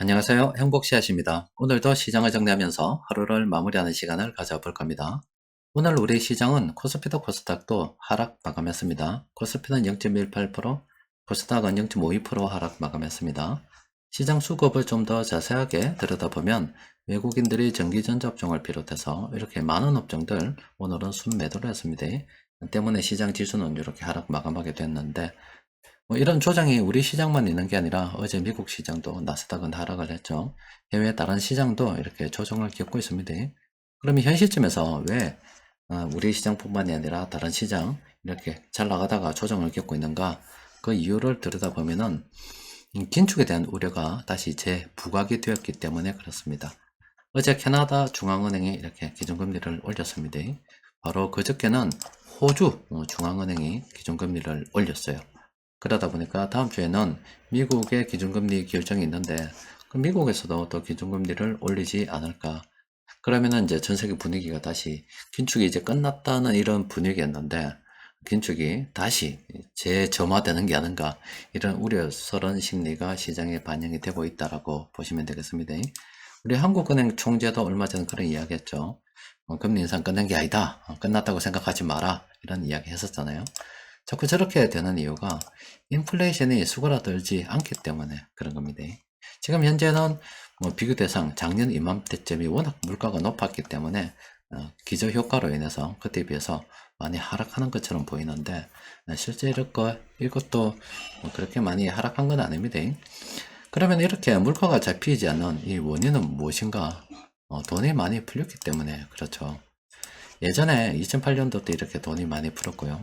안녕하세요. 행복씨앗입니다. 오늘도 시장을 정리하면서 하루를 마무리하는 시간을 가져볼 겁니다. 오늘 우리 시장은 코스피도 코스닥도 하락 마감했습니다. 코스피는 0.18%, 코스닥은 0.52% 하락 마감했습니다. 시장 수급을 좀 더 자세하게 들여다보면 외국인들이 전기전자업종을 비롯해서 이렇게 많은 업종들 오늘은 순매도를 했습니다. 때문에 시장 지수는 이렇게 하락 마감하게 됐는데 이런 조정이 우리 시장만 있는 게 아니라 어제 미국 시장도 나스닥은 하락을 했죠. 해외 다른 시장도 이렇게 조정을 겪고 있습니다. 그러면 현 시점에서 왜 우리 시장뿐만이 아니라 다른 시장 이렇게 잘 나가다가 조정을 겪고 있는가? 그 이유를 들여다보면은 긴축에 대한 우려가 다시 재부각이 되었기 때문에 그렇습니다. 어제 캐나다 중앙은행이 이렇게 기준금리를 올렸습니다. 바로 그저께는 호주 중앙은행이 기준금리를 올렸어요. 그러다 보니까 다음 주에는 미국의 기준금리 결정이 있는데 그 미국에서도 또 기준금리를 올리지 않을까. 그러면은 이제 전 세계 분위기가 다시 긴축이 이제 끝났다는 이런 분위기였는데 긴축이 다시 재점화되는 게 아닌가 이런 우려스러운 심리가 시장에 반영이 되고 있다라고 보시면 되겠습니다. 우리 한국은행 총재도 얼마 전에 그런 이야기 했죠. 금리 인상 끝낸 게 아니다. 끝났다고 생각하지 마라. 이런 이야기 했었잖아요. 자꾸 저렇게 되는 이유가 인플레이션이 수그라들지 않기 때문에 그런 겁니다. 지금 현재는 비교 대상 작년 이맘때쯤이 워낙 물가가 높았기 때문에 기저효과로 인해서 그때에 비해서 많이 하락하는 것처럼 보이는데 실제 이것도 그렇게 많이 하락한 건 아닙니다. 그러면 이렇게 물가가 잡히지 않는 이 원인은 무엇인가? 돈이 많이 풀렸기 때문에 그렇죠. 예전에 2008년도 때 이렇게 돈이 많이 풀었고요.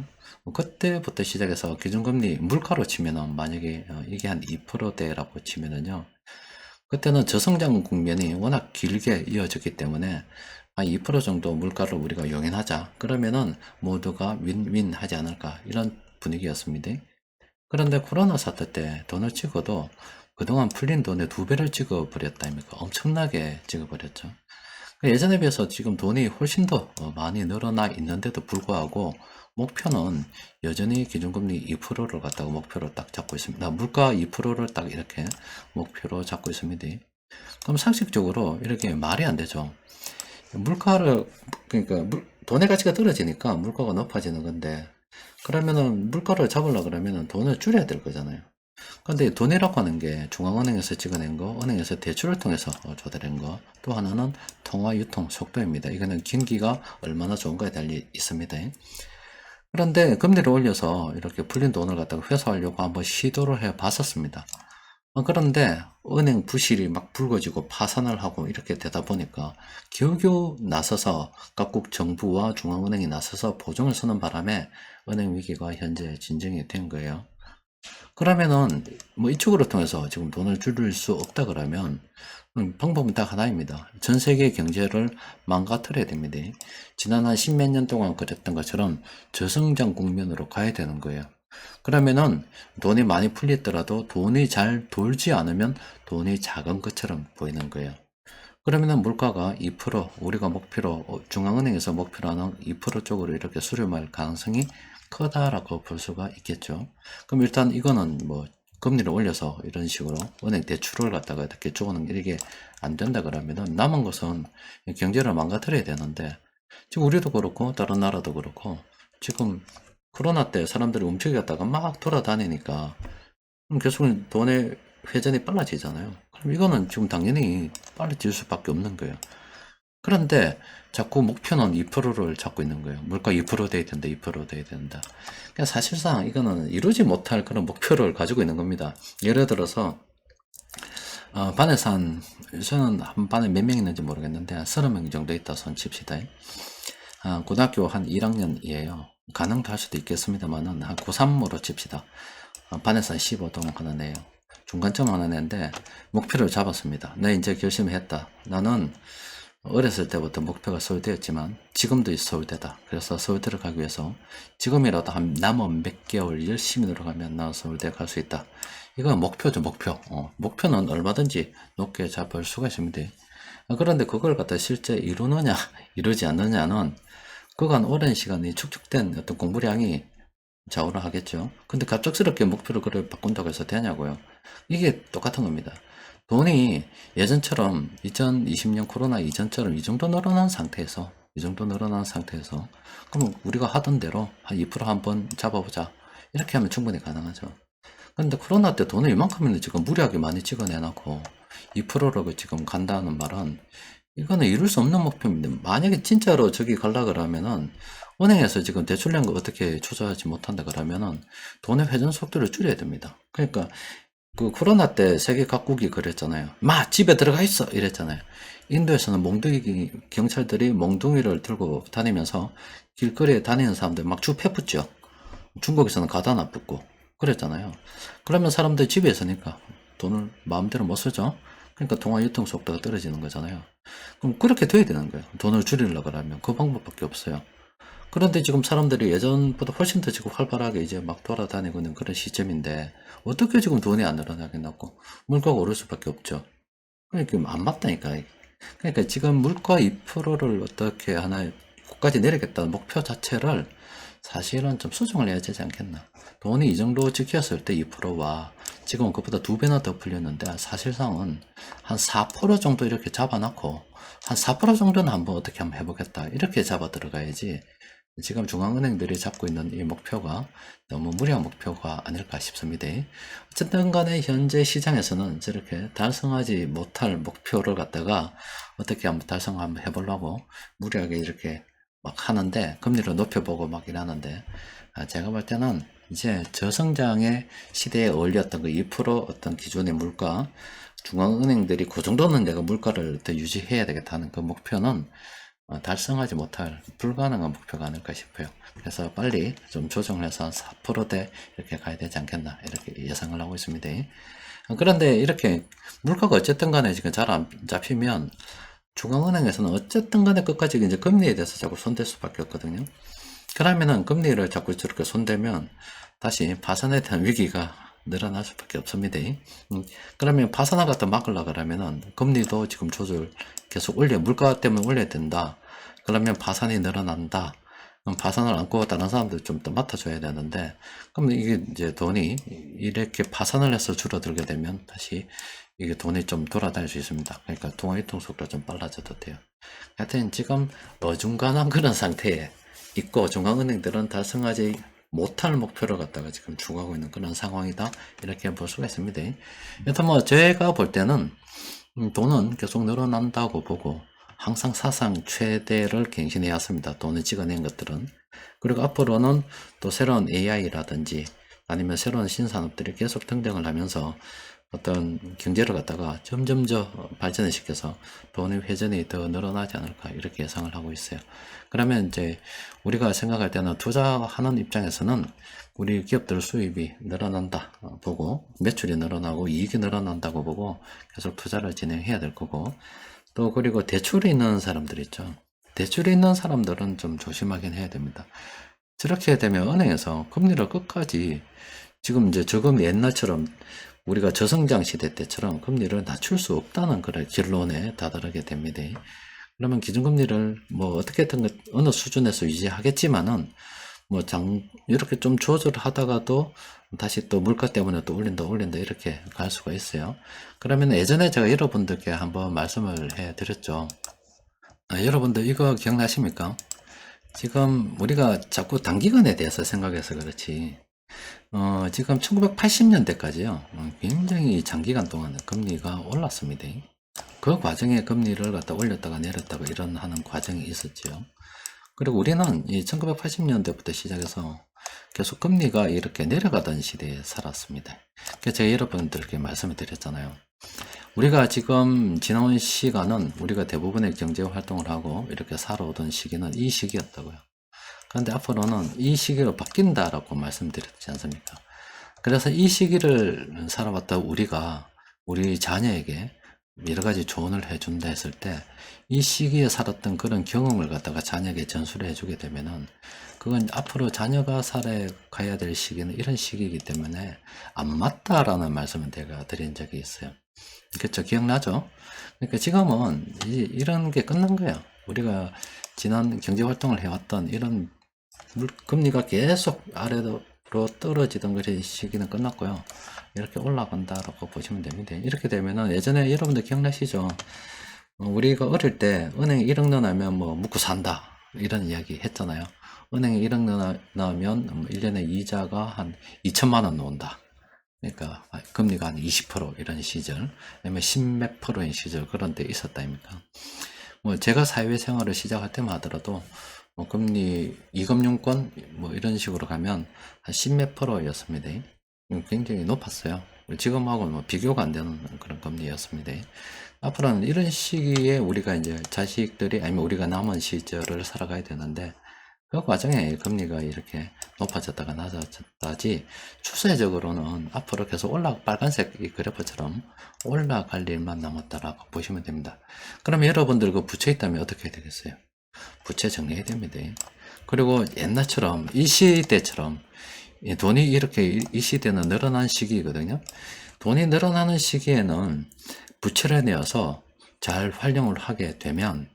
그때부터 시작해서 기준금리 물가로 치면은 만약에 이게 한 2%대라고 치면은요. 그때는 저성장 국면이 워낙 길게 이어졌기 때문에 한 2% 정도 물가를 우리가 용인하자. 그러면은 모두가 윈윈 하지 않을까 이런 분위기였습니다. 그런데 코로나 사태 때 돈을 찍어도 그동안 풀린 돈의 2배를 찍어버렸다니까 엄청나게 찍어버렸죠. 예전에 비해서 지금 돈이 훨씬 더 많이 늘어나 있는데도 불구하고 목표는 여전히 기준금리 2%를 갖다가 목표로 딱 잡고 있습니다. 물가 2%를 딱 이렇게 목표로 잡고 있습니다. 그럼 상식적으로 이렇게 말이 안 되죠. 물가를, 그러니까 돈의 가치가 떨어지니까 물가가 높아지는 건데, 그러면은 물가를 잡으려 그러면은 돈을 줄여야 될 거잖아요. 근데 돈이라고 하는 게 중앙은행에서 찍어낸 거, 은행에서 대출을 통해서 조달한 거, 또 하나는 통화 유통 속도입니다. 이거는 경기가 얼마나 좋은가에 달리 있습니다. 그런데 금리를 올려서 이렇게 풀린 돈을 갖다가 회수하려고 한번 시도를 해 봤었습니다. 그런데 은행 부실이 막 불거지고 파산을 하고 이렇게 되다 보니까 겨우겨우 나서서 각국 정부와 중앙은행이 나서서 보증을 서는 바람에 은행 위기가 현재 진정이 된 거예요. 그러면은 뭐 이쪽으로 통해서 지금 돈을 줄일 수 없다 그러면 방법은 딱 하나입니다. 전 세계 경제를 망가뜨려야 됩니다. 지난 한 십몇 년 동안 그랬던 것처럼 저성장 국면으로 가야 되는 거예요. 그러면은 돈이 많이 풀리더라도 돈이 잘 돌지 않으면 돈이 작은 것처럼 보이는 거예요. 그러면은 물가가 2% 우리가 목표로 중앙은행에서 목표로 하는 2% 쪽으로 이렇게 수렴할 가능성이 크다라고 볼 수가 있겠죠. 그럼 일단 이거는 뭐 금리를 올려서 이런 식으로 은행 대출을 갖다가 이렇게 주고는 이게 안 된다 그러면은 남은 것은 경제를 망가뜨려야 되는데 지금 우리도 그렇고 다른 나라도 그렇고 지금 코로나 때 사람들이 움직였다가 막 돌아다니니까 그럼 계속 돈의 회전이 빨라지잖아요. 그럼 이거는 지금 당연히 빨라질 수밖에 없는 거예요. 그런데 자꾸 목표는 2%를 잡고 있는 거예요. 물가 2% 돼야 된다, 2% 돼야 된다. 그러니까 사실상 이거는 이루지 못할 그런 목표를 가지고 있는 겁니다. 예를 들어서, 반에서 저는 한 반에 몇 명 있는지 모르겠는데, 한 30명 정도 있다 손 칩시다. 고등학교 한 1학년이에요. 가능도 할 수도 있겠습니다만은, 한 고3으로 칩시다. 반에서 한 15동 하는 애요. 중간점 하는 애인데, 목표를 잡았습니다. 내 이제 결심했다. 나는 어렸을 때부터 목표가 서울대였지만 지금도 서울대다. 그래서 서울대를 가기 위해서 지금이라도 한 남은 몇 개월 열심히 들어가면 나 서울대 갈 수 있다. 이건 목표죠, 목표. 목표는 얼마든지 높게 잡을 수가 있습니다. 그런데 그걸 갖다 실제 이루느냐, 이루지 않느냐는 그간 오랜 시간이 축적된 어떤 공부량이 좌우를 하겠죠. 근데 갑작스럽게 목표를 그걸 바꾼다고 해서 되냐고요. 이게 똑같은 겁니다. 돈이 예전처럼 2020년 코로나 이전처럼 이 정도 늘어난 상태에서 그럼 우리가 하던 대로 한 2% 한번 잡아보자 이렇게 하면 충분히 가능하죠. 근데 코로나 때 돈을 이만큼이나 지금 무리하게 많이 찍어내놓고 2%로 지금 간다는 말은 이거는 이룰 수 없는 목표입니다. 만약에 진짜로 저기 갈라 그러면은 은행에서 지금 대출량 거 어떻게 조절하지 못한다 그러면은 돈의 회전 속도를 줄여야 됩니다. 그러니까 그 코로나 때 세계 각국이 그랬잖아요. 마 집에 들어가 있어 이랬잖아요. 인도에서는 몽둥이 경찰들이 몽둥이를 들고 다니면서 길거리에 다니는 사람들 막 주패붙죠. 중국에서는 가다나 붙고 그랬잖아요. 그러면 사람들이 집에 있으니까 돈을 마음대로 못 쓰죠. 그러니까 통화 유통 속도가 떨어지는 거잖아요. 그럼 그렇게 돼야 되는 거예요. 돈을 줄이려고 하면 그 방법밖에 없어요. 그런데 지금 사람들이 예전보다 훨씬 더 지금 활발하게 이제 막 돌아다니고 있는 그런 시점인데 어떻게 지금 돈이 안 늘어나겠냐고. 물가가 오를 수밖에 없죠. 그러니까 안 맞다니까. 그러니까 지금 물가 2%를 어떻게 하나 끝까지 내리겠다는 목표 자체를 사실은 좀 수정을 해야 되지 않겠나. 돈이 이 정도 지켰을 때 2%와 지금은 그보다 2배나 더 풀렸는데 사실상은 한 4% 정도 이렇게 잡아놓고 한 4% 정도는 어떻게 한번 해보겠다 이렇게 잡아 들어가야지. 지금 중앙은행들이 잡고 있는 이 목표가 너무 무리한 목표가 아닐까 싶습니다. 어쨌든 간에 현재 시장에서는 저렇게 달성하지 못할 목표를 갖다가 어떻게 한번 달성 한번 해보려고 무리하게 이렇게 막 하는데 금리를 높여보고 막 이러는데 제가 볼 때는 이제 저성장의 시대에 어울렸던 그 2% 어떤 기존의 물가 중앙은행들이 그 정도는 내가 물가를 더 유지해야 되겠다는 그 목표는 달성하지 못할 불가능한 목표가 아닐까 싶어요. 그래서 빨리 좀 조정을 해서 4%대 이렇게 가야 되지 않겠나 이렇게 예상을 하고 있습니다. 그런데 이렇게 물가가 어쨌든 간에 지금 잘 안 잡히면 중앙은행에서는 어쨌든 간에 끝까지 이제 금리에 대해서 자꾸 손댈 수밖에 없거든요. 그러면은 금리를 자꾸 저렇게 손대면 다시 파산에 대한 위기가 늘어날 수밖에 없습니다. 그러면 파산을 갖다 막으려고 그러면은 금리도 지금 조절 계속 물가 때문에 올려야 된다. 그러면 파산이 늘어난다. 그럼 파산을 안고 다른 사람들 좀 더 맡아줘야 되는데, 그럼 이게 이제 돈이 이렇게 파산을 해서 줄어들게 되면 다시 이게 돈이 좀 돌아다닐 수 있습니다. 그러니까 통화유통 속도가 좀 빨라져도 돼요. 하여튼 지금 어중간한 그런 상태에 있고 중앙은행들은 달성하지 못할 목표를 갖다가 지금 추구하고 있는 그런 상황이다. 이렇게 볼 수가 있습니다. 여튼 뭐 제가 볼 때는 돈은 계속 늘어난다고 보고 항상 사상 최대를 갱신해 왔습니다. 돈을 찍어낸 것들은. 그리고 앞으로는 또 새로운 AI라든지 아니면 새로운 신산업들이 계속 등장을 하면서 어떤 경제를 갖다가 점점 발전을 시켜서 돈의 회전이 더 늘어나지 않을까 이렇게 예상을 하고 있어요. 그러면 이제 우리가 생각할 때는 투자하는 입장에서는 우리 기업들 수입이 늘어난다 보고 매출이 늘어나고 이익이 늘어난다고 보고 계속 투자를 진행해야 될 거고 또 그리고 대출이 있는 사람들 있죠. 대출이 있는 사람들은 좀 조심하긴 해야 됩니다. 저렇게 되면 은행에서 금리를 끝까지 지금 이제 저금 옛날처럼 우리가 저성장 시대 때처럼 금리를 낮출 수 없다는 그런 결론에 다다르게 됩니다. 그러면 기준금리를 뭐 어떻게든 어느 수준에서 유지하겠지만은 뭐 이렇게 좀 조절하다가도 다시 또 물가 때문에 또 올린다 이렇게 갈 수가 있어요. 그러면 예전에 제가 여러분들께 한번 말씀을 해 드렸죠. 여러분들 이거 기억나십니까? 지금 우리가 자꾸 단기간에 대해서 생각해서 그렇지 지금 1980년대까지요 굉장히 장기간 동안 금리가 올랐습니다. 그 과정에 금리를 갖다 올렸다가 내렸다가 이런 하는 과정이 있었죠. 그리고 우리는 이 1980년대부터 시작해서 계속 금리가 이렇게 내려가던 시대에 살았습니다. 그래서 제가 여러분들께 말씀을 드렸잖아요. 우리가 지금 지나온 시간은 우리가 대부분의 경제 활동을 하고 이렇게 살아오던 시기는 이 시기였다고요. 그런데 앞으로는 이 시기로 바뀐다라고 말씀드렸지 않습니까? 그래서 이 시기를 살아왔다 우리가 우리 자녀에게 여러 가지 조언을 해준다 했을 때 이 시기에 살았던 그런 경험을 갖다가 자녀에게 전수를 해주게 되면은 그건 앞으로 자녀가 살아가야 될 시기는 이런 시기이기 때문에 안 맞다라는 말씀을 제가 드린 적이 있어요. 그렇죠? 기억나죠? 그러니까 지금은 이런 게 끝난 거예요. 우리가 지난 경제 활동을 해왔던 이런 금리가 계속 아래로 떨어지던 그 시기는 끝났고요. 이렇게 올라간다라고 보시면 됩니다. 이렇게 되면은 예전에 여러분들 기억나시죠? 우리가 어릴 때 은행에 1억 넣어놓으면 뭐 묵고 산다 이런 이야기 했잖아요. 은행에 1억 넣으면 1년에 이자가 한 2천만 원 나온다. 그러니까 금리가 한 20% 이런 시절, 아니면 10몇 %인 시절 그런 때 있었다 아닙니까? 뭐 제가 사회생활을 시작할 때만 하더라도 뭐 금리 이금융권 뭐 이런 식으로 가면 한 10몇 %였습니다. 굉장히 높았어요. 지금하고는 뭐 비교가 안 되는 그런 금리였습니다. 앞으로는 이런 시기에 우리가 이제 자식들이 아니면 우리가 남은 시절을 살아가야 되는데 그 과정에 금리가 이렇게 높아졌다가 낮아졌다지 추세적으로는 앞으로 계속 빨간색 이 그래프처럼 올라갈 일만 남았다라고 보시면 됩니다. 그러면 여러분들 그 부채 있다면 어떻게 해야 되겠어요? 부채 정리해야 됩니다. 그리고 옛날처럼 이 시대처럼 돈이 이렇게 이 시대는 늘어난 시기거든요. 돈이 늘어나는 시기에는 부채를 내어서 잘 활용을 하게 되면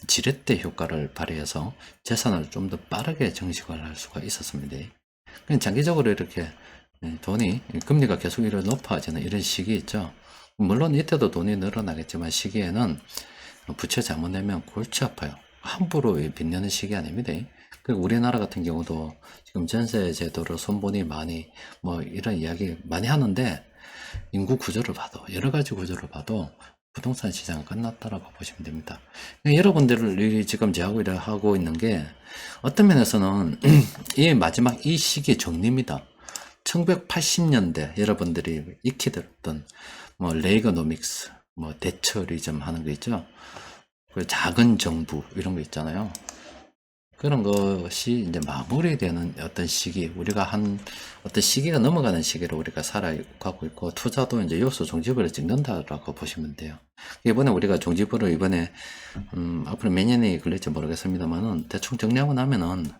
지렛대 효과를 발휘해서 재산을 좀 더 빠르게 증식을 할 수가 있었습니다. 그냥 장기적으로 이렇게 돈이 금리가 계속 이렇게 높아지는 이런 시기 있죠. 물론 이때도 돈이 늘어나겠지만 시기에는 부채 잘못 내면 골치 아파요. 함부로 빚내는 시기 아닙니다. 그리고 우리나라 같은 경우도 지금 전세 제도를 손보니 많이 뭐 이런 이야기 많이 하는데 인구 구조를 봐도 여러 가지 구조를 봐도 부동산 시장은 끝났다라고 보시면 됩니다. 여러분들이 지금 제하고 일을 하고 있는 게 어떤 면에서는 이 마지막 이 시기 정리입니다. 1980년대 여러분들이 익히 들었던 뭐 레이거노믹스, 뭐 대처리즘 하는 거 있죠. 그 작은 정부 이런 거 있잖아요. 그런 것이 이제 마무리되는 어떤 시기, 우리가 한 어떤 시기가 넘어가는 시기로 우리가 살아가고 있고, 투자도 이제 요소 종지부를 찍는다라고 보시면 돼요. 이번에 우리가 종지부를 앞으로 몇 년이 걸릴지 모르겠습니다만은, 대충 정리하고 나면은,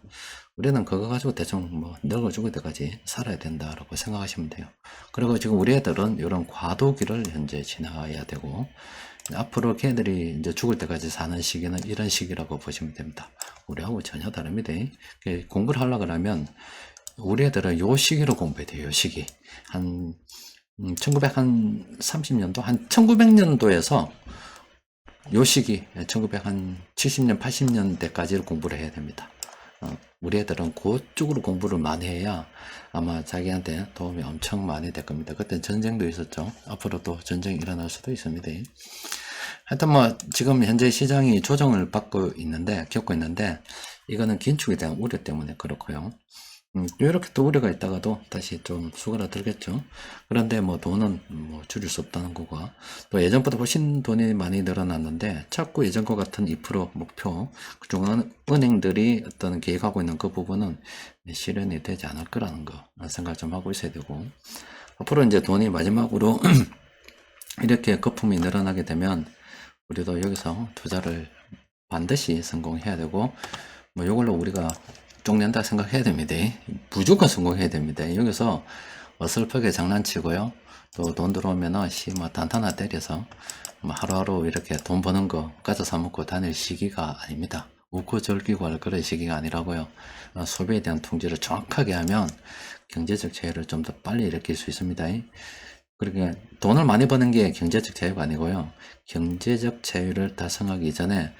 우리는 그거 가지고 대충 뭐 늙어 죽을 때까지 살아야 된다라고 생각하시면 돼요. 그리고 지금 우리 애들은 이런 과도기를 현재 지나야 되고, 앞으로 걔들이 이제 죽을 때까지 사는 시기는 이런 시기라고 보시면 됩니다. 우리하고 전혀 다릅니다. 공부를 하려고 하면 우리 애들은 요 시기로 공부해야 돼요. 요 시기. 한 1930년도, 한 1900년도에서 요 시기, 1970년, 80년대까지를 공부를 해야 됩니다. 우리 애들은 그쪽으로 공부를 많이 해야 아마 자기한테 도움이 엄청 많이 될 겁니다. 그때 전쟁도 있었죠. 앞으로 또 전쟁이 일어날 수도 있습니다. 하여튼 뭐 지금 현재 시장이 조정을 겪고 있는데 이거는 긴축에 대한 우려 때문에 그렇고요. 이렇게 또 우려가 있다가도 다시 좀 수그러들겠죠. 그런데 뭐 돈은 뭐 줄일 수 없다는 거고, 또 예전보다 훨씬 돈이 많이 늘어났는데 자꾸 예전과 같은 2% 목표, 그중은 은행들이 어떤 계획하고 있는 그 부분은 실현이 되지 않을 거라는 거 생각 좀 하고 있어야 되고, 앞으로 이제 돈이 마지막으로 이렇게 거품이 늘어나게 되면 우리도 여기서 투자를 반드시 성공해야 되고, 뭐 이걸로 우리가 쪽낸다 생각해야 됩니다. 무조건 성공해야 됩니다. 여기서 어설프게 장난치고요. 또 돈 들어오면은 뭐 단타나 때려서 뭐 하루하루 이렇게 돈 버는 거 가져 사먹고 다닐 시기가 아닙니다. 웃고 즐기고 할 그런 시기가 아니라고요. 소비에 대한 통제를 정확하게 하면 경제적 자유를 좀 더 빨리 일으킬 수 있습니다. 그러니까 돈을 많이 버는 게 경제적 자유가 아니고요. 경제적 자유를 달성하기 전에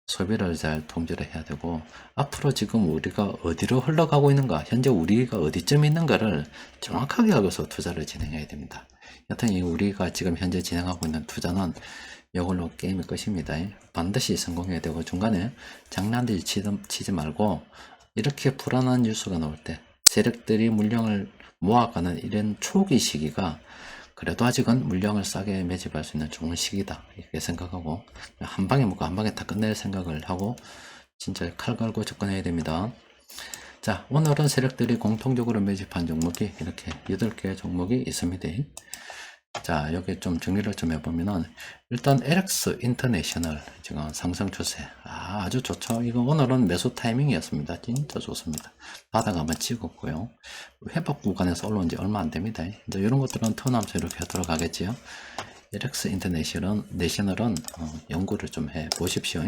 소비를 잘 통제를 해야 되고, 앞으로 지금 우리가 어디로 흘러가고 있는가, 현재 우리가 어디쯤 있는가를 정확하게 알고서 투자를 진행해야 됩니다. 여튼 우리가 지금 현재 진행하고 있는 투자는 이걸로 게임의 끝입니다. 반드시 성공해야 되고, 중간에 장난들 치지 말고 이렇게 불안한 뉴스가 나올 때 세력들이 물량을 모아가는 이런 초기 시기가 그래도 아직은 물량을 싸게 매집할 수 있는 좋은 시기다 이렇게 생각하고, 한 방에 먹고 한 방에 다 끝낼 생각을 하고 진짜 칼 갈고 접근해야 됩니다. 자, 오늘은 세력들이 공통적으로 매집한 종목이 이렇게 8개 종목이 있습니다. 자, 여기 좀 정리를 좀 해보면은, 일단 LX 인터내셔널 지금 상승 추세 아주 좋죠. 이거 오늘은 매수 타이밍이었습니다. 진짜 좋습니다. 바닥 한번 찍었고요. 회복 구간에서 올라온 지 얼마 안 됩니다. 이제 이런 것들은 턴하면서 이렇게 들어가겠지요. LX 인터내셔널은 연구를 좀 해 보십시오.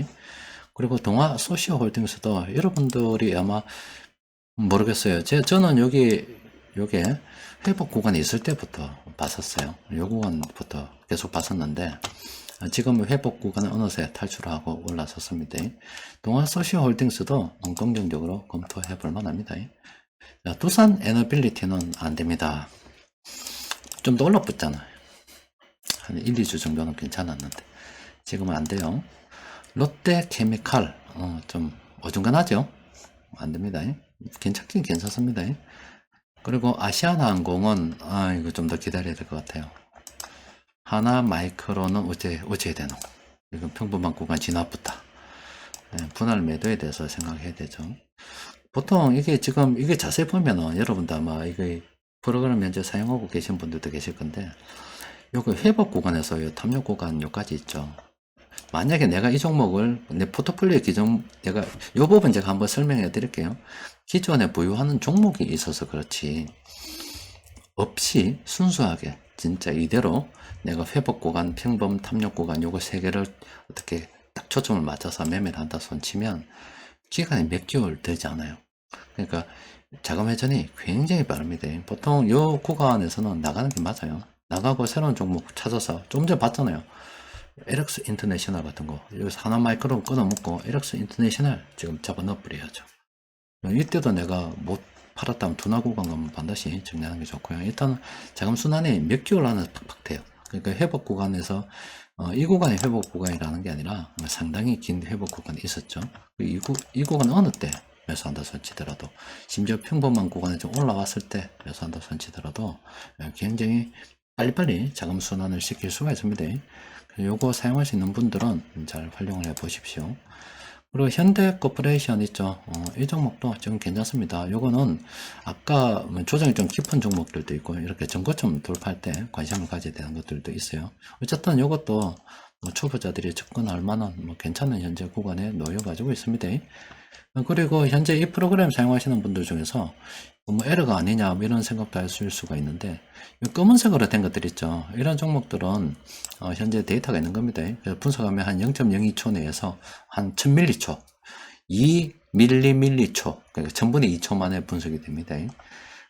그리고 동아 소시오 홀딩스도 여러분들이 아마 모르겠어요. 저는 요게 회복 구간이 있을 때부터 봤었어요. 요 구간부터 계속 봤었는데, 지금 회복 구간은 어느새 탈출하고 올라섰습니다. 동아소시홀딩스도 긍정적으로 검토해 볼 만합니다. 자, 두산 에너빌리티는 안 됩니다. 좀 더 올라붙잖아요. 한 1, 2주 정도는 괜찮았는데, 지금은 안 돼요. 롯데케미칼, 좀 어중간하죠? 안 됩니다. 괜찮긴 괜찮습니다. 그리고 아시아나항공은, 이거 좀 더 기다려야 될 것 같아요. 하나마이크로는 어째 되노? 이건 평범한 구간 진압부터. 분할 매도에 대해서 생각해야 되죠. 보통 이게 자세히 보면은 여러분도 아마 이게 프로그램 현재 사용하고 계신 분들도 계실 건데, 요거 회복 구간에서 요 탐욕 구간 요까지 있죠. 만약에 내가 이 종목을 내 포트폴리오 내가 요 부분 제가 한번 설명해 드릴게요. 기존에 보유하는 종목이 있어서 그렇지, 없이 순수하게 진짜 이대로 내가 회복 구간, 평범, 탐욕 구간 요거 세 개를 어떻게 딱 초점을 맞춰서 매매를 한다 손치면 기간이 몇 개월 되지 않아요. 그러니까 자금 회전이 굉장히 빠릅니다. 보통 요 구간에서는 나가는 게 맞아요. 나가고 새로운 종목 찾아서 좀 전에 봤잖아요. 에렉스 인터내셔널 같은 거 여기서 하나 마이크로 끊어먹고 에렉스 인터내셔널 지금 잡아 넣어버려야죠. 이때도 내가 못 팔았다면 둔화 구간 가면 반드시 정리하는 게 좋고요. 일단 자금 순환이 몇 개월 안에 팍팍 돼요. 그러니까 회복 구간에서 이 구간이 회복 구간이라는 게 아니라 상당히 긴 회복 구간이 있었죠. 이 구간은 어느 때 매수한다 손치더라도, 심지어 평범한 구간에 좀 올라왔을 때 매수한다 손치더라도 굉장히 빨리빨리 자금 순환을 시킬 수가 있습니다. 요거 사용할 수 있는 분들은 잘 활용을 해 보십시오. 그리고 현대코퍼레이션 있죠. 이 종목도 지금 괜찮습니다. 요거는 아까 조정이 좀 깊은 종목들도 있고, 이렇게 전고점 돌파할 때 관심을 가져야 되는 것들도 있어요. 어쨌든 요것도 초보자들이 접근할 만한 괜찮은 현재 구간에 놓여 가지고 있습니다. 그리고 현재 이 프로그램 사용하시는 분들 중에서 에러가 아니냐 이런 생각도 하실 수가 있는데, 검은색으로 된 것들 있죠. 이런 종목들은 현재 데이터가 있는 겁니다. 그래서 분석하면 한 0.02초 내에서 한 1000m초, 2m초, 그러니까 1000분의 2초 만에 분석이 됩니다.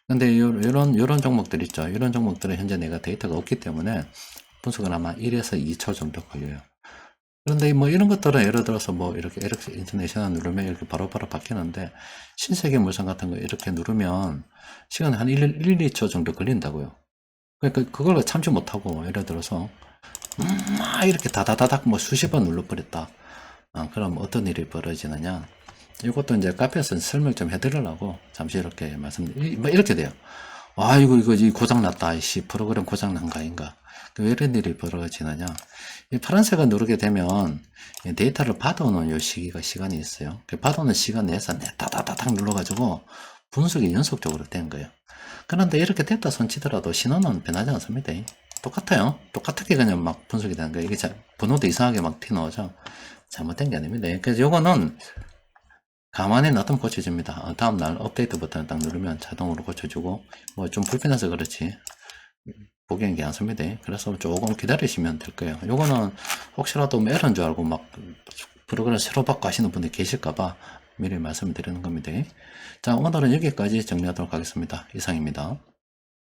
근데 요런 종목들 있죠. 이런 종목들은 현재 내가 데이터가 없기 때문에 분석은 아마 1에서 2초 정도 걸려요. 그런데 이런 것들은 예를 들어서 이렇게 에렉스 인터내셔널 누르면 이렇게 바로바로 바뀌는데, 신세계 물산 같은 거 이렇게 누르면 시간이 한 1, 2초 정도 걸린다고요. 그러니까 그걸 참지 못하고 예를 들어서 이렇게 다다다닥 수십 번 눌러버렸다. 그럼 어떤 일이 벌어지느냐. 이것도 이제 카페에서 설명 좀 해드리려고 잠시 이렇게 이렇게 돼요. 이거 고장났다. 프로그램 고장난 거 아닌가. 왜 이런 일이 벌어지느냐. 이 파란색을 누르게 되면 데이터를 받아오는 요 시간이 있어요. 그 받아오는 시간 내에서 다다다닥 눌러가지고 분석이 연속적으로 된 거예요. 그런데 이렇게 됐다 손치더라도 신호는 변하지 않습니다. 똑같아요. 똑같게 그냥 막 분석이 되는 거예요. 이게 번호도 이상하게 막 튀어나오죠. 잘못된 게 아닙니다. 그래서 요거는 가만히 놔두면 고쳐집니다. 다음날 업데이트 버튼을 딱 누르면 자동으로 고쳐주고, 좀 불편해서 그렇지 보기엔 괜찮습니다. 그래서 조금 기다리시면 될 거예요. 요거는 혹시라도 에러인 줄 알고 막 프로그램 새로 바꿔 하시는 분들 계실까봐 미리 말씀을 드리는 겁니다. 자, 오늘은 여기까지 정리하도록 하겠습니다. 이상입니다.